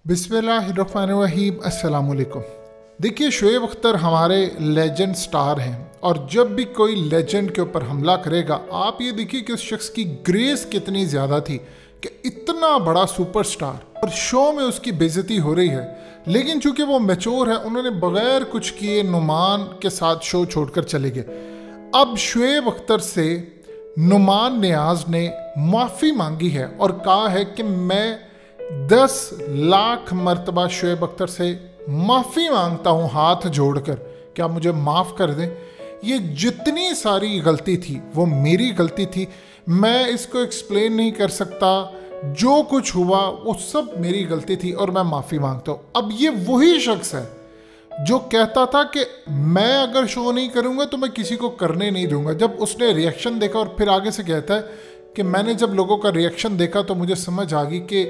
बिस्मिल्लाहिर्रहमानिर्रहीम अस्सलाम वालेकुम। देखिए, शोएब अख्तर हमारे लेजेंड स्टार हैं और जब भी कोई लेजेंड के ऊपर हमला करेगा, आप ये देखिए कि उस शख्स की ग्रेस कितनी ज़्यादा थी कि इतना बड़ा सुपरस्टार और शो में उसकी बेइज्जती हो रही है। लेकिन चूंकि वो मैच्योर है, उन्होंने बगैर कुछ किए नुमान के साथ शो छोड़कर चले गए। अब शोएब अख्तर से नुमान नियाज ने माफ़ी मांगी है और कहा है कि मैं 10 लाख मरतबा शोएब अख्तर से माफ़ी मांगता हूँ हाथ जोड़कर, क्या मुझे माफ़ कर दें। ये जितनी सारी गलती थी वो मेरी गलती थी, मैं इसको एक्सप्लेन नहीं कर सकता। जो कुछ हुआ वो सब मेरी गलती थी और मैं माफ़ी मांगता हूँ। अब ये वही शख्स है जो कहता था कि मैं अगर शो नहीं करूँगा तो मैं किसी को करने नहीं दूंगा। जब उसने रिएक्शन देखा और फिर आगे से कहता है कि मैंने जब लोगों का रिएक्शन देखा तो मुझे समझ आ गई कि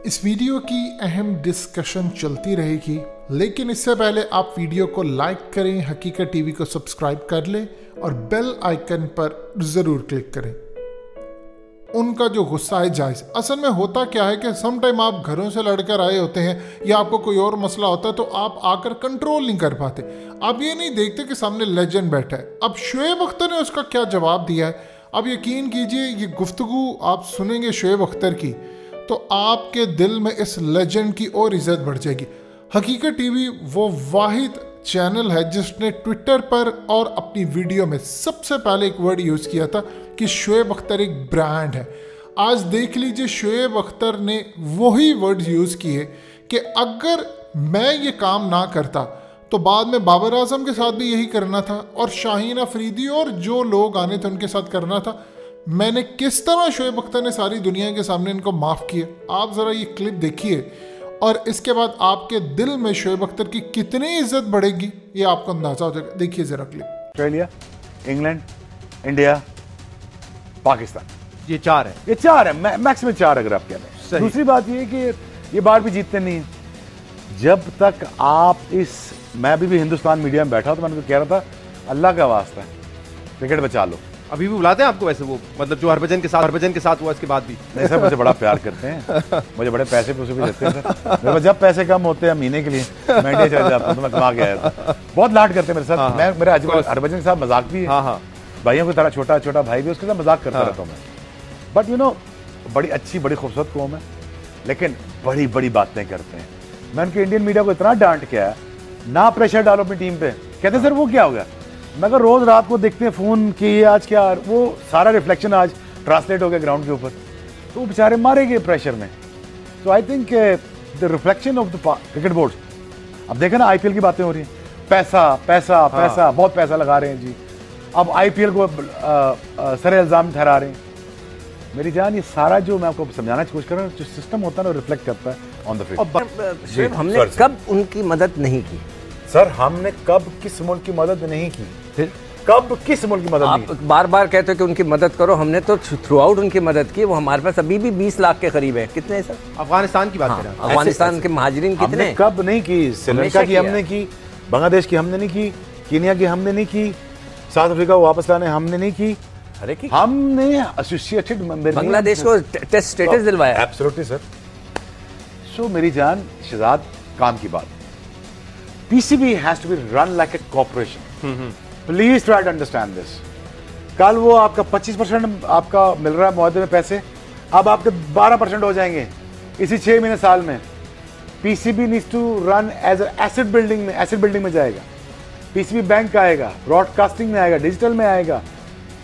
इस वीडियो की अहम डिस्कशन चलती रहेगी। लेकिन इससे पहले आप वीडियो को लाइक करें, हकीकत टीवी को सब्सक्राइब कर लें और बेल आइकन पर ज़रूर क्लिक करें। उनका जो गुस्सा है जायज़। असल में होता क्या है कि सम टाइम आप घरों से लड़कर आए होते हैं या आपको कोई और मसला होता है तो आप आकर कंट्रोल नहीं कर पाते। आप ये नहीं देखते कि सामने लेजेंड बैठा है। अब शोएब अख्तर ने उसका क्या जवाब दिया है, अब यकीन कीजिए ये गुफ्तगू आप सुनेंगे शोएब अख्तर की तो आपके दिल में इस लेजेंड की और इज्जत बढ़ जाएगी। हकीकत टीवी वो वाहिद चैनल है जिसने ट्विटर पर और अपनी वीडियो में सबसे पहले एक वर्ड यूज़ किया था कि शोएब अख्तर एक ब्रांड है। आज देख लीजिए, शोएब अख्तर ने वही वर्ड यूज़ किए कि अगर मैं ये काम ना करता तो बाद में बाबर आजम के साथ भी यही करना था और शाहीन अफरीदी और जो लोग आने थे उनके साथ करना था। मैंने किस तरह शोएब अख्तर ने सारी दुनिया के सामने इनको माफ़ किया। आप ज़रा ये क्लिप देखिए और इसके बाद आपके दिल में शोएब अख्तर की कितनी इज्जत बढ़ेगी ये आपको अंदाज़ा हो जाएगा। देखिए ज़रा clip. Australia, England, India, Pakistan, ये 4 है। ये 4 है, मैक्सिमम 4 अगर आप कह रहे हैं। दूसरी बात ये कि ये बार भी जीतते नहीं है। जब तक आप मैं अभी भी हिंदुस्तान मीडिया में बैठा तो मैंने तो कह रहा था अल्लाह का वास्ता है क्रिकेट बचा लो। अभी भी बुलाते हैं आपको वैसे, वो मतलब जो हरभजन के साथ हुआ इसके बाद भी? नहीं सर, मुझे बड़ा प्यार करते हैं, मुझे बड़े पैसे भी देते हैं सर। मेरे जब पैसे कम होते हैं महीने के लिए मैं इंडिया चला जाता हूँ तो मैं कमा के आया था। बहुत लाड करते हैं मेरे साथ। मैं मेरा हरभजन के साथ मजाक भी है, भाइयों की तरह छोटा छोटा भाई भी, उसके साथ मजाक करता रहता हूँ मैं। बट यू नो, बड़ी अच्छी बड़ी खूबसूरत कौम है लेकिन बड़ी बड़ी बातें करते हैं। मैं उनके इंडियन मीडिया को इतना डांट किया ना, प्रेशर डालो अपनी टीम पे। कहते सर वो क्या होगा, मैं अगर रोज रात को देखते हैं फोन की आज क्या, वो सारा रिफ्लेक्शन आज ट्रांसलेट हो गया ग्राउंड के ऊपर, तो वो बेचारे मारे गए प्रेशर में। तो I think the reflection of the cricket board, अब देखा ना आईपीएल की बातें हो रही हैं, पैसा पैसा पैसा, बहुत पैसा लगा रहे हैं जी। अब आईपीएल को सरे इल्जाम ठहरा रहे हैं। मेरी जान, ये सारा जो मैं आपको समझाना की कोशिश कर रहा हूँ, जो सिस्टम होता है ना, रिफ्लेक्ट करता है ऑन द फील्ड। हमने कब उनकी मदद नहीं की सर? हमने कब किस मुल्क की मदद नहीं की? फिर कब किस मुल्क की मदद नहीं की? आप बार बार कहते हो कि उनकी मदद करो, हमने तो थ्रू आउट उनकी मदद की। वो हमारे पास अभी भी 20 लाख के करीब है। कितने सर? अफगानिस्तान की बात कर रहे हैं। अफगानिस्तान के महाजिरीन कितने? कब नहीं की? श्रीलंका की हमने की, बांग्लादेश की हमने नहीं की, कीनिया की हमने नहीं की, साउथ अफ्रीका को वापस लाने हमने नहीं की। अरे की हमने एसोसिएटेड बांग्लादेश को टेस्ट स्टेटस दिलवाया। Absolutely sir. सो मेरी जान शहजाद, काम की बात, PCB has to be run like a corporation. Please try to understand this. कल वो आपका 25% आपका मिल रहा है मुआवजे में पैसे, अब आपके 12% हो जाएंगे इसी 6 महीने साल में। PCB needs to run as a asset building में जाएगा। PCB बैंक आएगा, ब्रॉडकास्टिंग में आएगा, डिजिटल में आएगा,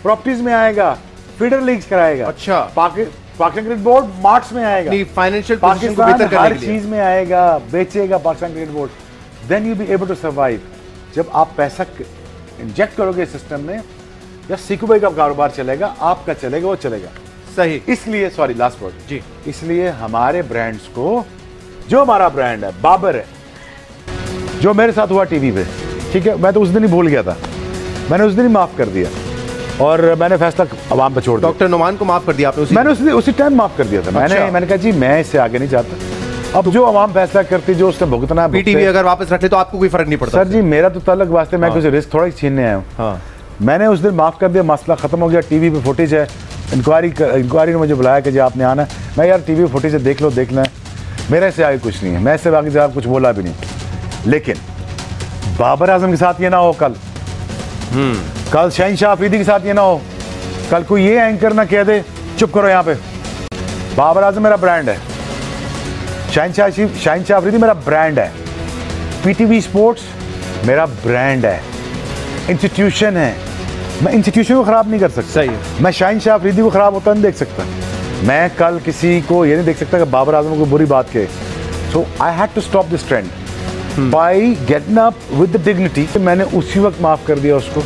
प्रॉपर्टीज में आएगा, फीडर लीग्स कराएगा। अच्छा, पाकिस्तान क्रिकेट बोर्ड मार्ट्स में आएगा, फाइनेंशियल पोजीशन को बेहतर करने के लिए हर चीज में आएगा, बेचेगा Pakistan cricket board. Then you'll be able to survive. जब आप पैसा इंजेक्ट करोगे सिस्टम में, जब सीकू भाई का कारोबार चलेगा, आपका चलेगा, वो चलेगा। सही। इसलिए सॉरी लास्ट वर्ड जी, इसलिए हमारे ब्रांड्स को, जो हमारा ब्रांड है बाबर है, जो मेरे साथ हुआ टीवी पे, ठीक है, मैं तो उस दिन ही भूल गया था, मैंने उस दिन ही माफ कर दिया और मैंने फैसला अवाम पे छोड़ दिया। डॉक्टर नुमान को माफ कर दिया आपने? मैंने उसी टाइम माफ कर दिया था। मैंने कहा जी मैं इससे आगे नहीं चाहता। अब जो आवाम फैसला करती, जो उसने भुगतना, पीटीवी अगर वापस रख ले तो आपको कोई फर्क नहीं पड़ता? सर जी, मेरा तो तलक वास्ते, मैं कुछ रिस्क थोड़ा छीनने आया हूँ। मैंने उस दिन माफ कर दिया, मसला खत्म हो गया। टीवी पे फुटेज है, इंक्वायरी ने मुझे बुलाया कि जी आपने आना है। मैं यार टीवी पे फुटेज देख लो, देखना है। मेरे से आगे कुछ नहीं है, मैं इससे आगे ज़्यादा कुछ बोला भी नहीं। लेकिन बाबर आजम के साथ ये ना हो कल शहनशाह अफरीदी के साथ ये ना हो, कल कोई ये एंकर ना कह दे चुप करो यहाँ पे। बाबर आजम मेरा ब्रांड है, शहनशाह अफरीदी मेरा ब्रांड है, पीटीवी स्पोर्ट्स मेरा ब्रांड है, इंस्टीट्यूशन है। मैं इंस्टीट्यूशन को ख़राब नहीं कर सकता। सही है। मैं शहनशाह अफरीदी को ख़राब होता नहीं देख सकता। मैं कल किसी को ये नहीं देख सकता कि बाबर आजम को बुरी बात कहे। So I had to stop this trend by getting up with the dignity. मैंने उसी वक्त माफ़ कर दिया उसको,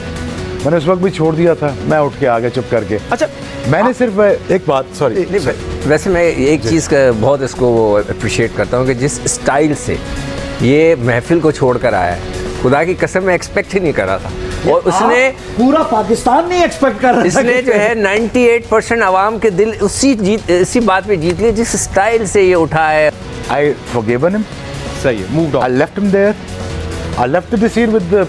मैंने उस वक्त भी छोड़ दिया था, मैं उठ के आ गया चुप करके। अच्छा, मैंने सिर्फ एक बात, सॉरी, वैसे मैं एक चीज़ का बहुत इसको अप्रिशिएट करता हूँ कि जिस स्टाइल से ये महफिल को छोड़कर आया है, खुदा की कसम मैं एक्सपेक्ट ही नहीं कर रहा था। और उसने पूरा पाकिस्तान नहीं एक्सपेक्ट कर रहा था। इसने जो है 98% आवाम के दिल इसी बात पे जीत लिए जिस स्टाइल से ये उठा है। I forgiven him. सही है, moved on. I left him there. I left the scene with the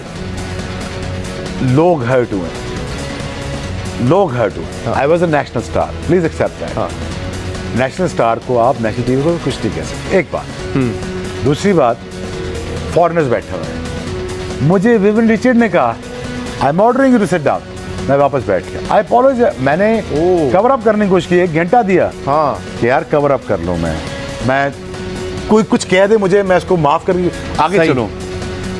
लोग hurt हुए, लोग hurt हुए। I was a national star. Please accept that. National star को आप नेशनल टीवी को कुछ नहीं कह सकते, एक बात। दूसरी बात, फॉरेनर्स बैठे हुए हैं। मुझे विविन रिचर्ड ने कहा I am ordering you to sit down, मैं वापस बैठ गया। आई अपोलोजाइज, मैंने कवर अप करने की कोशिश की, 1 घंटा दिया कि यार कवर अप कर लूँ, मैं कोई कुछ कह दे मुझे, मैं उसको माफ कर आगे चलूँ।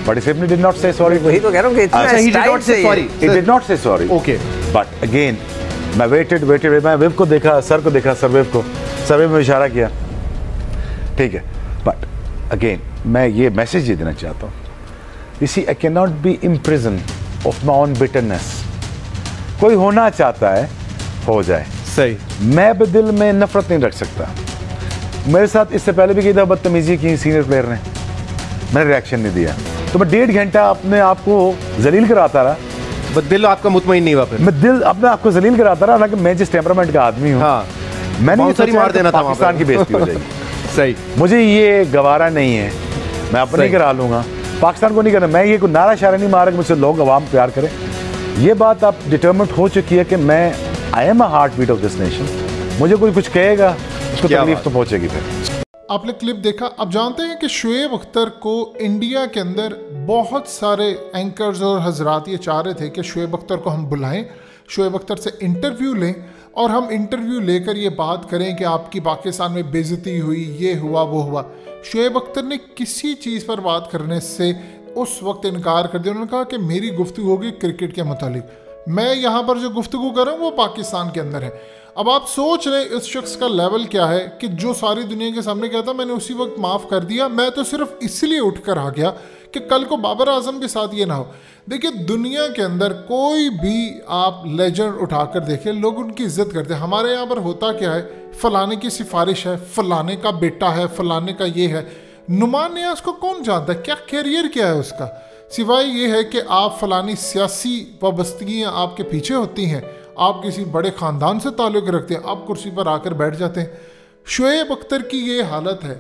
But he simply did not say sorry. वही तो कह रहा हूँ कि इतना he did not say sorry. He did not say sorry. Okay. But again, मैं waited, मैं वेब को देखा, सर को देखा, सर वेब को, सर वेब में इशारा किया, ठीक है। But again, मैं ये मैसेज ये देना चाहता हूँ, you see, I cannot be imprisoned of my own bitterness. कोई होना चाहता है हो जाए, सही। मैं भी दिल में नफरत नहीं रख सकता। मेरे साथ इससे पहले भी कई दफ़ा बदतमीजी की सीनियर प्लेयर ने, मैंने रिएक्शन नहीं दिया, तो मैं 1.5 घंटा अपने आप को जलील कराता रहा। बस दिल आपका मुतमईन नहीं हुआ फिर? मैं दिल अपने आप को जलील कराता रहा, हालांकि मैं जिस टेम्परामेंट का आदमी हूँ, मैंने ये सोचा मार देना था, पाकिस्तान की बेइज्जती हो जाएगी। सही, मुझे ये गवारा नहीं है, मैं अपनी करा लूँगा, पाकिस्तान को नहीं करना। मैं ये कोई नारा शारा नहीं मारा कि मुझसे लोग अवाम प्यार करें। ये बात आप डिटर्मिनेट हो चुकी है कि मैं I am a heartbeat of this nation. मुझे कोई कुछ कहेगा उसको तकलीफ तो पहुँचेगी। फिर आपने क्लिप देखा। अब जानते हैं कि शुएब अख्तर को इंडिया के अंदर बहुत सारे एंकर्स और हजरात ये चाह रहे थे कि शुएब अख्तर को हम बुलाएं, शुएब अख्तर से इंटरव्यू लें और हम इंटरव्यू लेकर ये बात करें कि आपकी पाकिस्तान में बेइज्जती हुई, ये हुआ, वो हुआ। शुएब अख्तर ने किसी चीज़ पर बात करने से उस वक्त इनकार कर दिया। उन्होंने कहा कि मेरी गुफ्तगू होगी क्रिकेट के मुतालिक, मैं यहाँ पर जो गुफ्तगू कर रहा हूँ वो पाकिस्तान के अंदर है। अब आप सोच रहे इस शख्स का लेवल क्या है कि जो सारी दुनिया के सामने कहता मैंने उसी वक्त माफ़ कर दिया, मैं तो सिर्फ इसलिए उठ कर आ गया कि कल को बाबर आजम के साथ ये ना हो। देखिए, दुनिया के अंदर कोई भी आप लेजेंड उठाकर देखें, लोग उनकी इज्जत करते हैं। हमारे यहाँ पर होता क्या है, फलाने की सिफारिश है, फलाने का बेटा है, फलाने का ये है। नुमान नियाज़ को कौन जानता है, क्या कैरियर क्या है उसका, सिवाय ये है कि आप फलानी सियासी वाबस्तगियाँ आपके पीछे होती हैं, आप किसी बड़े ख़ानदान से ताल्लुक़ रखते हैं, आप कुर्सी पर आकर बैठ जाते हैं। शुएब अख्तर की ये हालत है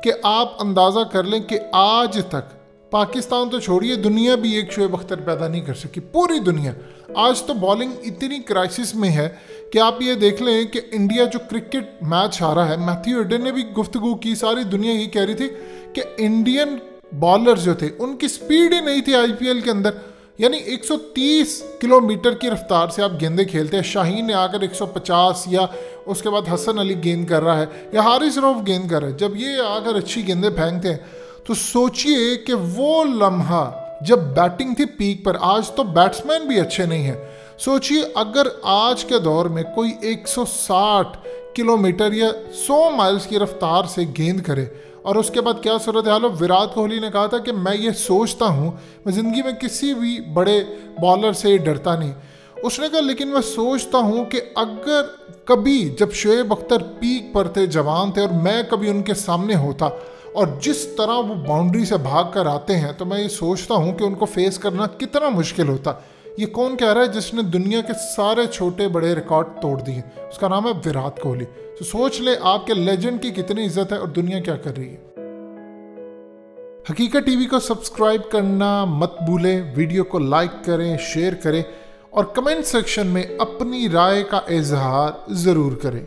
कि आप अंदाज़ा कर लें कि आज तक पाकिस्तान तो छोड़िए, दुनिया भी एक शुएब अख्तर पैदा नहीं कर सकी, पूरी दुनिया। आज तो बॉलिंग इतनी क्राइसिस में है कि आप ये देख लें कि इंडिया जो क्रिकेट मैच हारा है, मैथ्यू हेडन ने भी गुफ्तगू की, सारी दुनिया ये कह रही थी कि इंडियन बॉलर्स जो थे उनकी स्पीड ही नहीं थी आईपीएल के अंदर। यानी 130 किलोमीटर की रफ्तार से आप गेंदें खेलते हैं। शाहीन ने आकर 150 या उसके बाद हसन अली गेंद कर रहा है या हारिस रऊफ गेंद कर रहा है। जब ये आकर अच्छी गेंदें फेंकते हैं तो सोचिए कि वो लम्हा जब बैटिंग थी पीक पर, आज तो बैट्समैन भी अच्छे नहीं हैं। सोचिए अगर आज के दौर में कोई 160 किलोमीटर या 100 माइल्स की रफ्तार से गेंद करे और उसके बाद क्या सूरत हाल हो। विराट कोहली ने कहा था कि मैं ये सोचता हूँ, मैं ज़िंदगी में किसी भी बड़े बॉलर से डरता नहीं। उसने कहा लेकिन मैं सोचता हूँ कि अगर कभी जब शुएब अख्तर पीक पर थे, जवान थे, और मैं कभी उनके सामने होता और जिस तरह वो बाउंड्री से भाग कर आते हैं, तो मैं ये सोचता हूँ कि उनको फेस करना कितना मुश्किल होता। ये कौन कह रहा है जिसने दुनिया के सारे छोटे बड़े रिकॉर्ड तोड़ दिए? उसका नाम है विराट कोहली। तो सोच ले आपके लेजेंड की कितनी इज्जत है और दुनिया क्या कर रही है। हकीकत टीवी को सब्सक्राइब करना मत भूलें, वीडियो को लाइक करें, शेयर करें और कमेंट सेक्शन में अपनी राय का इजहार ज़रूर करें।